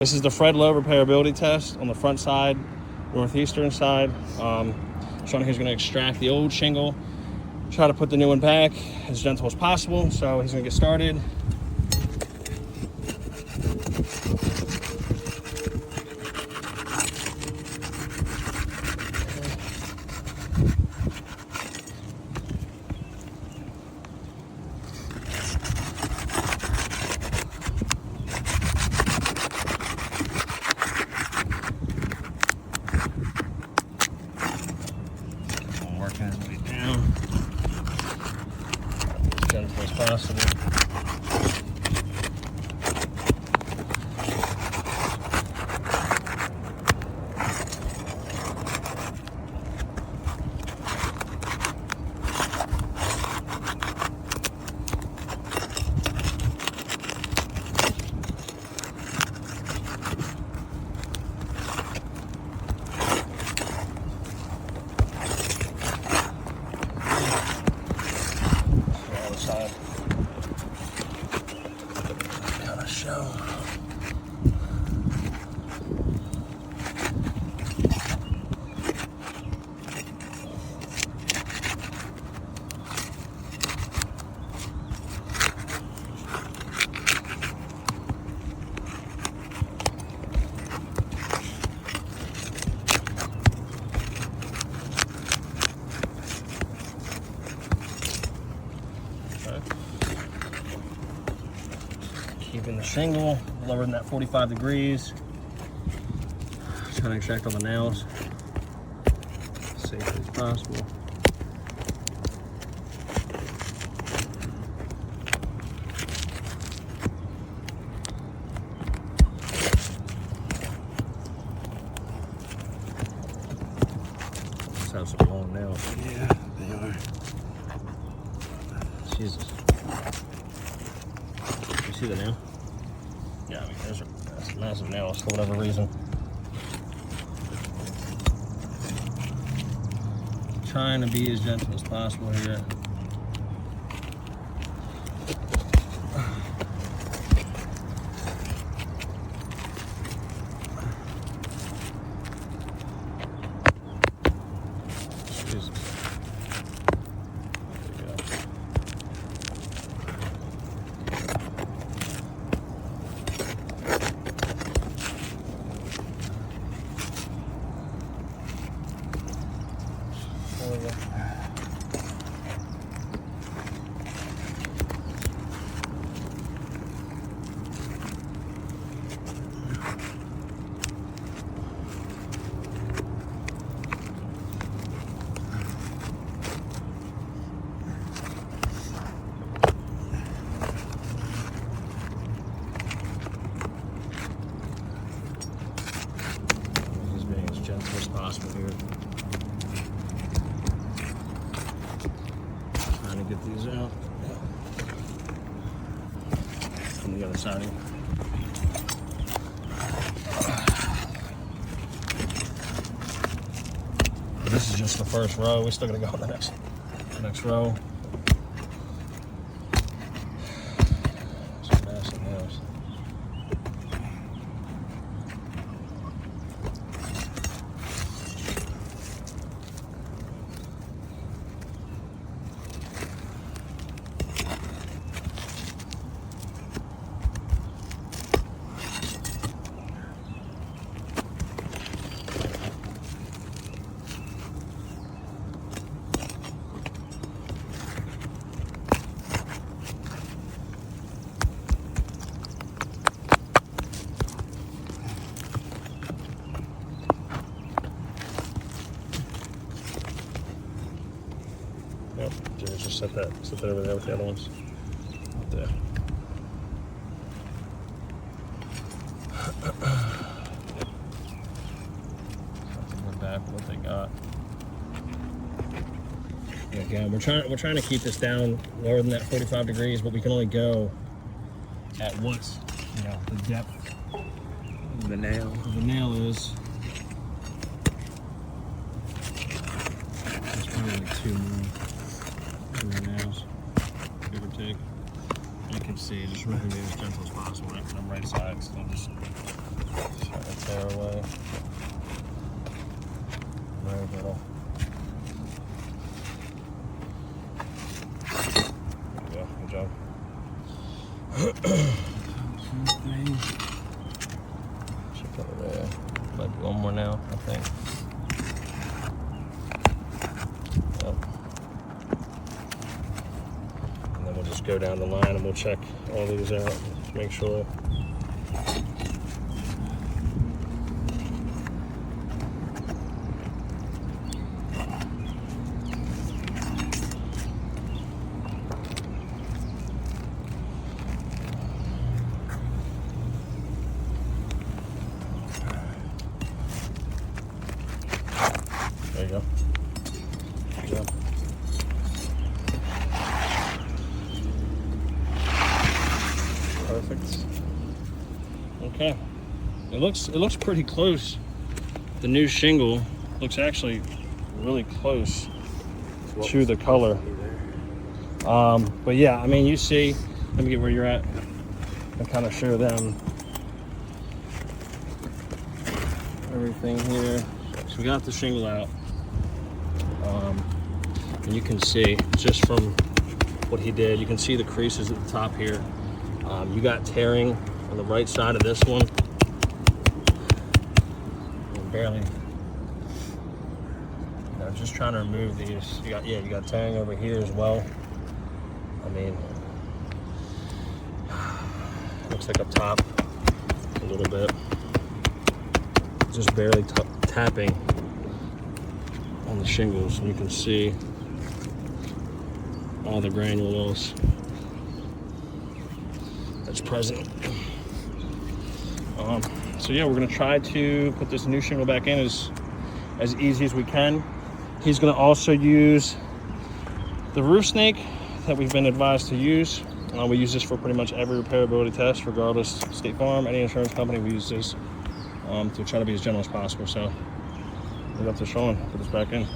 This is the Fred Lowe repairability test on the front side, northeastern side. Sean here's going to extract the old shingle, try to put the new one back as gentle as possible. So he's going to get started. Working his way down as gentle as possible. Keeping the shingle lower than that 45 degrees. Trying to extract all the nails as safely as possible. Just have some long nails. Yeah, they are. Jesus. You see the nail? Yeah, I mean, that's massive nails for whatever reason. Trying to be as gentle as possible here. Jesus. Gentle as possible here. Trying to get these out. From the other side here. This is just the first row. We're still gonna go on the next row. Some massive nails. Yep, just set that over there with the other ones. Right there. Something more back what they got. Yeah, again, we're trying to keep this down lower than that 45 degrees, but we can only go at what's the depth of the nail is. It's probably like two more nails, give or take. You can see, just remember to be as gentle as possible, right from the right side, so just shut the tear away. Very little. There you go, good job. Should put it there. Might be one more now, I think. Yep. And then we'll just go down the line and we'll check all these out, just make sure. There you go. Good job. Perfect. Okay. It looks pretty close. The new shingle looks actually really close to the color. But yeah, I mean, you see, let me get where you're at and kind of show them everything here. So we got the shingle out. And you can see just from what he did, you can see the creases at the top here. You got tearing on the right side of this one. Barely. I'm just trying to remove these. You got tearing over here as well. I mean, looks like up top a little bit. Just barely tapping on the shingles, and you can see all the granules that's present. So yeah, we're gonna try to put this new shingle back in as easy as we can. He's gonna also use the roof snake that we've been advised to use. We use this for pretty much every repairability test, regardless, State Farm, any insurance company, we use this to try to be as gentle as possible. So leave up to Sean, put this back in.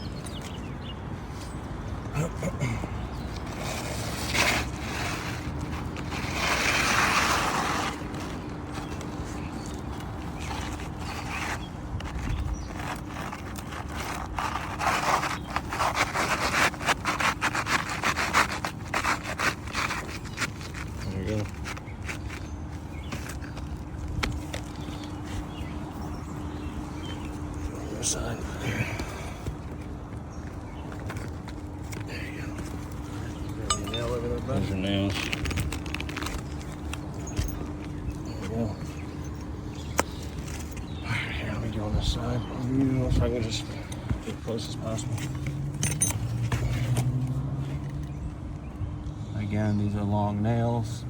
There you go. Other side. There you go. Nail over there, bud. There's your nails. There you go. Alright, here, let me go on this side. So I can just get as close as possible. Again, these are long nails.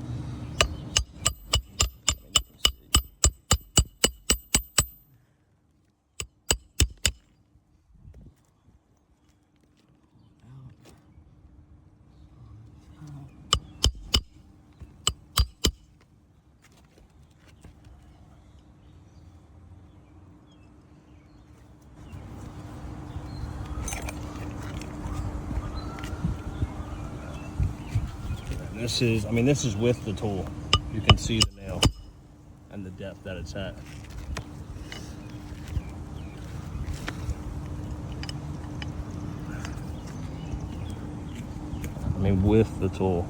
This is with the tool. You can see the nail and the depth that it's at. I mean, with the tool,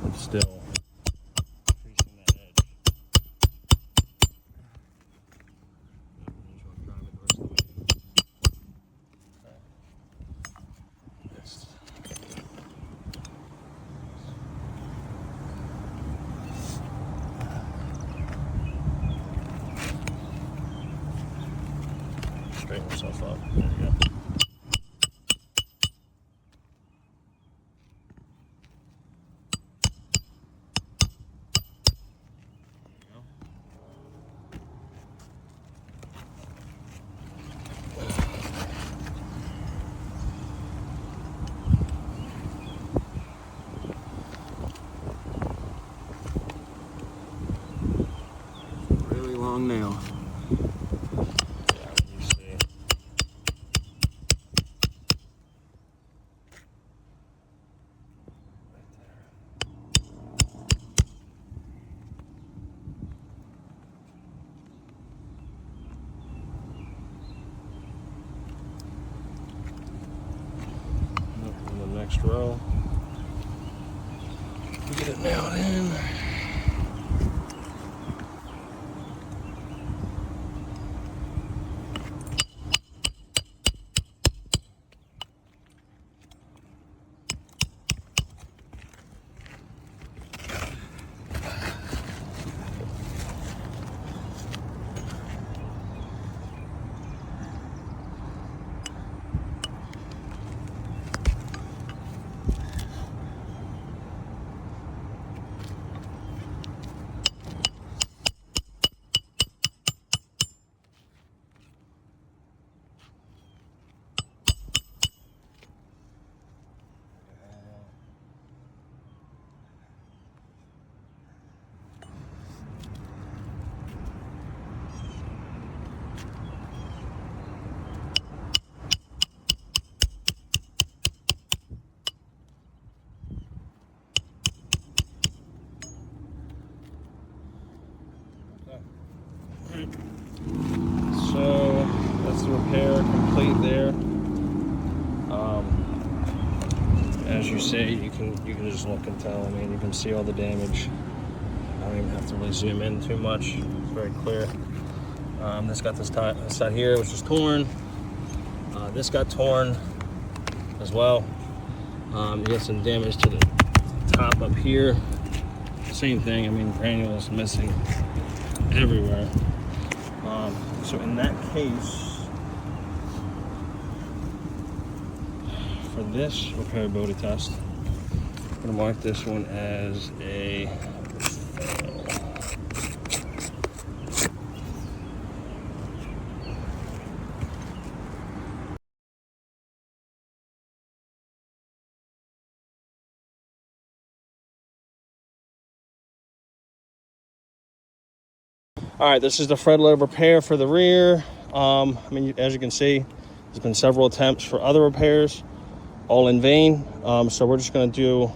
it's still increasing that edge. Straighten yourself up. There you go. Really long nail. row. Get it nailed in. So that's the repair complete there. As you see, you can just look and tell. I mean, you can see all the damage. I don't even have to really zoom in too much. It's very clear. This got this side here, which is torn. This got torn as well. You got some damage to the top up here. Same thing. I mean, granules missing everywhere. So in that case, for this repairability test, I'm gonna mark this one as a fail. All right, this is the thread load repair for the rear. I mean, as you can see, there's been several attempts for other repairs, all in vain. So we're just gonna do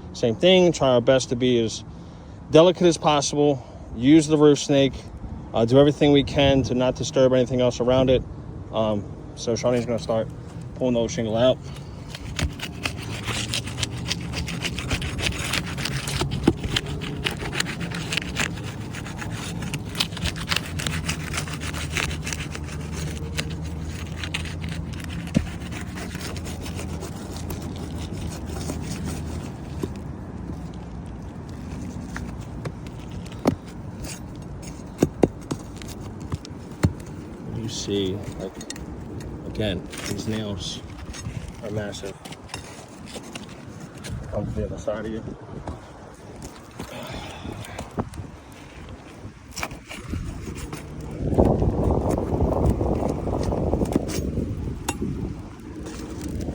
the same thing, try our best to be as delicate as possible, use the roof snake, do everything we can to not disturb anything else around it. So Shawnee's gonna start pulling the old shingle out. You see, like, again, these nails are massive. Come to the other side of you.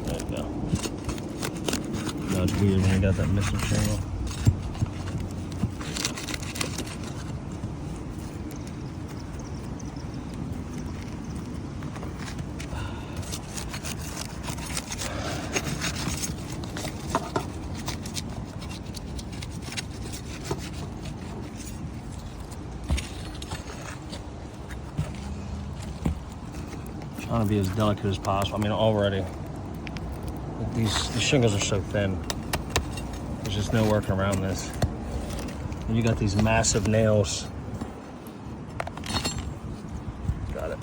There you go. That's weird when you got that missing shingle. Trying to be as delicate as possible. I mean, already these shingles are so thin. There's just no working around this. And you got these massive nails. Got it.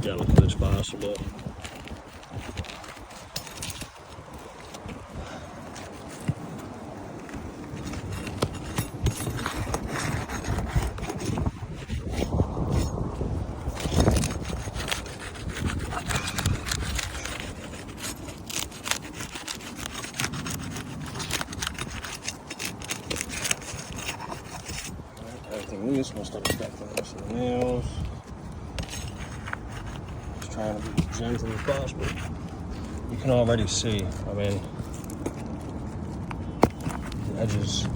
Delicate as possible. Everything loose, most of it's got the rest of the nails. Trying to be as gentle as possible. You can already see, I mean, the edges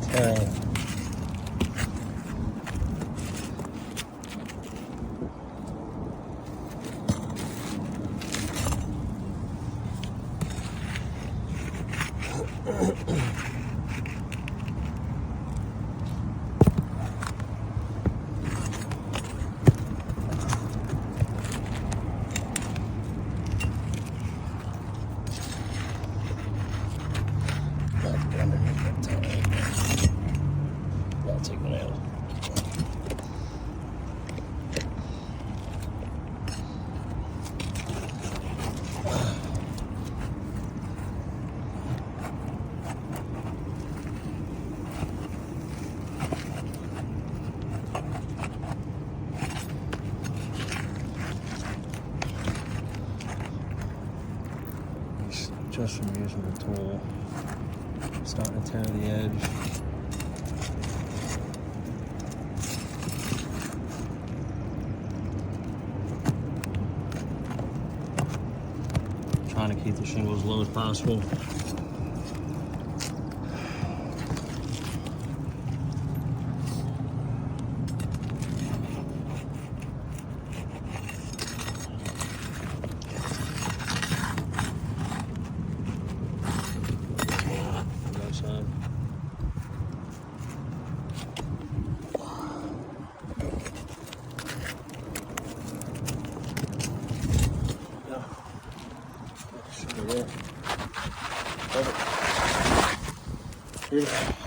tearing. I'll take one out. Just from using the tool, starting to tear the edge. Trying to keep the shingle as low as possible.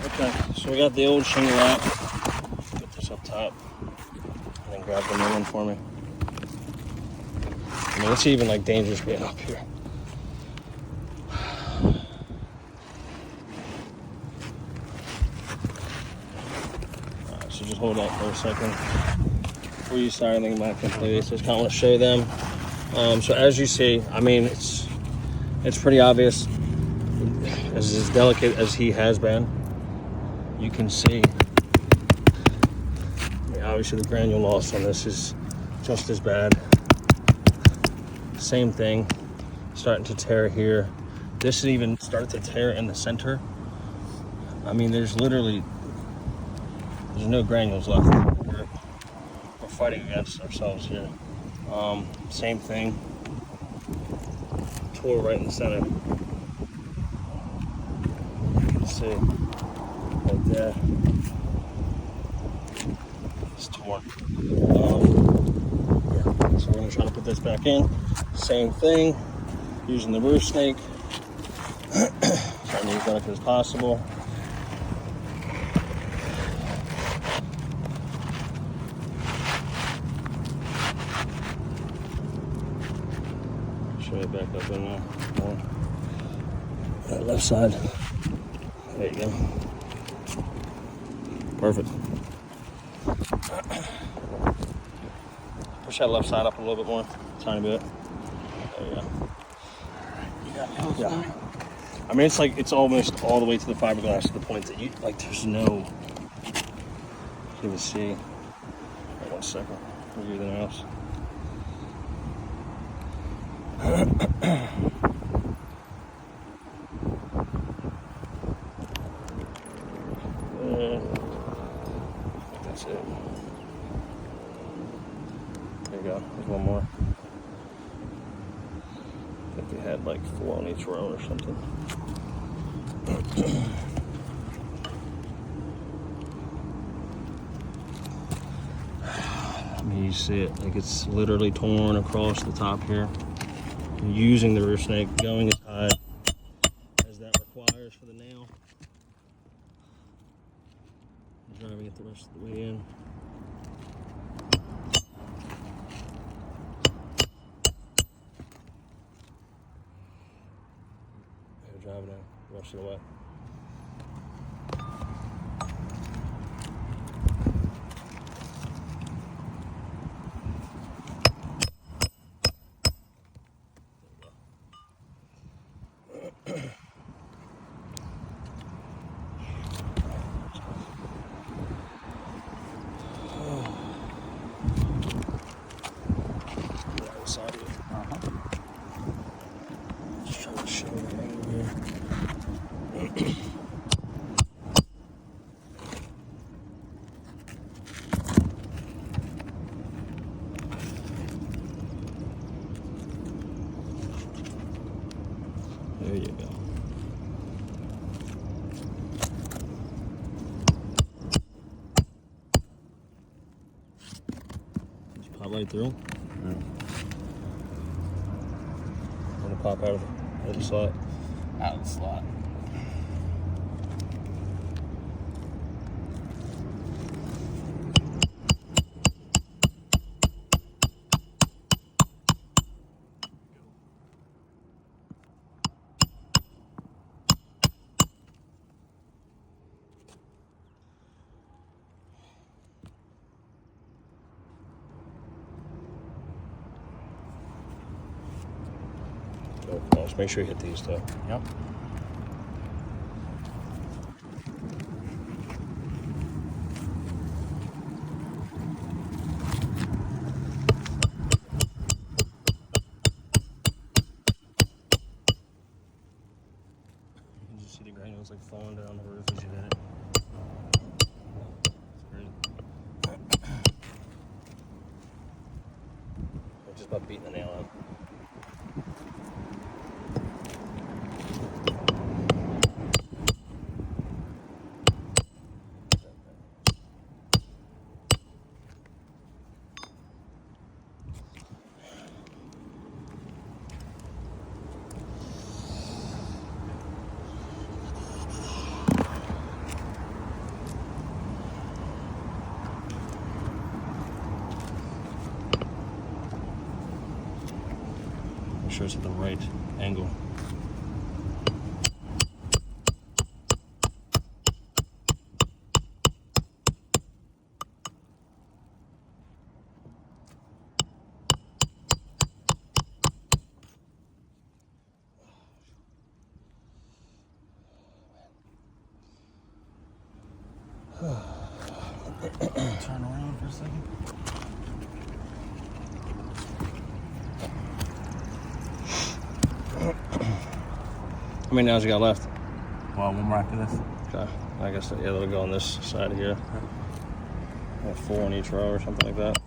Okay, so we got the old shingle out. Get this up top, and then grab the new one for me. I mean, it's even like dangerous being up here. Alright, so just hold that for a second. Before you start anything back completely, so just kind of want to show them. So as you see, I mean, it's pretty obvious. As delicate as he has been, you can see, I mean, obviously the granule loss on this is just as bad. Same thing, starting to tear here. This even started to tear in the center. I mean, there's no granules left. We're fighting against ourselves here. Same thing, tore right in the center. See, right there, it's torn. Yeah. So we're gonna try to put this back in. Same thing, using the roof snake. Trying to use that as possible. Show it back up in there. That left side. There you go. Perfect. Push that left side up a little bit more, tiny bit. There you go. You got nails for me? I mean, it's almost all the way to the fiberglass to the point that you there's no. You can even see. Wait 1 second. Review the nails. That's it. There you go. There's one more. I think we had like 4 on each row or something. I mean, you see it. Like, it's literally torn across the top here. I'm using the roof snake, going as high as that requires for the nail. Driving it the rest of the way in. Driving it the rest of the way. Just trying to show you here. There you go. right through. Gonna pop out of the slot. Out of the slot. Oh, just make sure you hit these though. Yep. You can just see the granules like falling down the roof as you hit it. It's crazy. I'm just about beating the nail out. Make sure it's at the right angle. Turn around for a second. How many nails you got left? Well, one more after this. Okay. I guess yeah, that'll go on this side here. Like 4 on each row or something like that.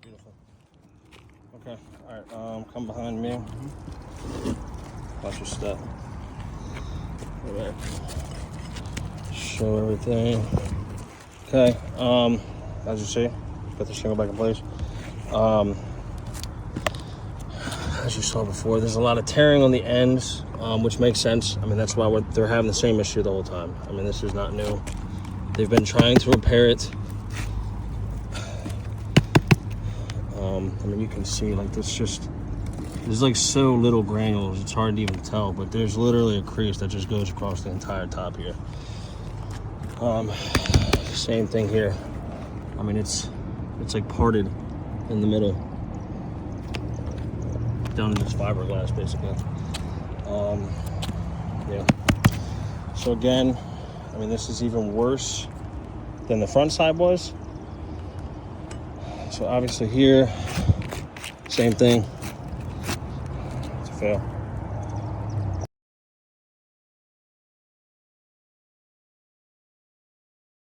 Beautiful. Okay, all right, come behind me. Watch your step. All right. Show everything. Okay, as you see, put the shingle back in place. As you saw before, there's a lot of tearing on the ends, which makes sense. I mean, that's why they're having the same issue the whole time. I mean, this is not new. They've been trying to repair it. I mean, you can see like there's like so little granules, it's hard to even tell, but there's literally a crease that just goes across the entire top here. Same thing here. I mean, it's like parted in the middle, down in this fiberglass basically. Yeah. So again, I mean, this is even worse than the front side was. So obviously here, same thing. It's a fail.